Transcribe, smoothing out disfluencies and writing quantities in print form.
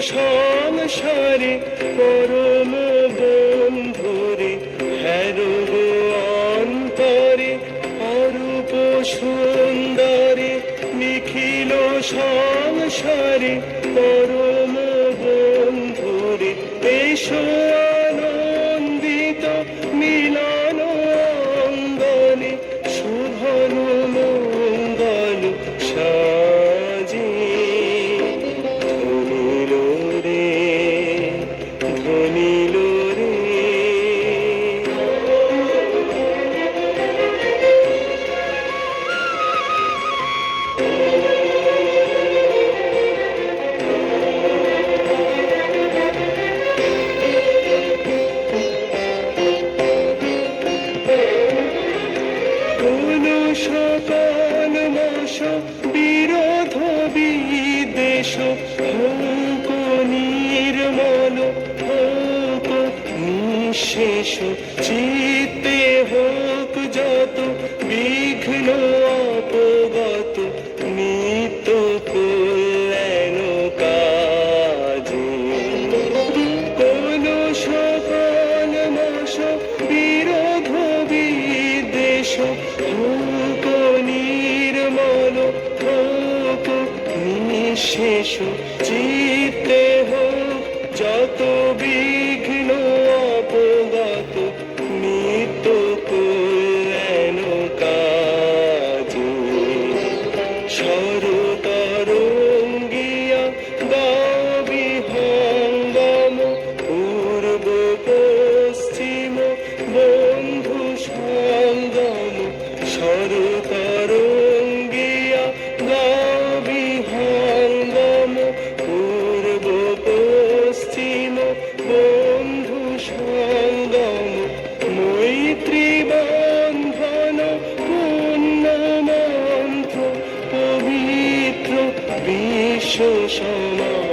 সংসারে পরম বন্ধুরে হেরো গো অন্তরে অরূপ সুন্দরে নিখিল সংসারে পরম বন্ধুরে এসো আনন্দিত মিলন অঙ্গনে শুভন মঙ্গল সাজে ধনিল রে ধনিল রে সকল মশ বিরোধ বিদ্বেষ হোক নির্মল হোক নিঃশেষ চিত্তে হোক যত বিঘ্ন অপগত নিত্য কল্যাণ কাজে কোন সকল মশ বিরোধ বিদ্বেষ হোক নির্মল হোক নিঃশেষ চিত্তে হোক যত বিঘ্ন অপগত নিত্য কল্যাণ কাজে সরতরঙ্গিয়া গাও বিহঙ্গম পূর্ব পশ্চিম বন্ধু সঙ্গম সরতরঙ্গিয়া গাও বিহঙ্গম পূর্ব পশ্চিম বন্ধু সঙ্গম মৈত্রী বন্ধন পুণ্য মন্ত্র পবিত্র বিশ্ব সমাজ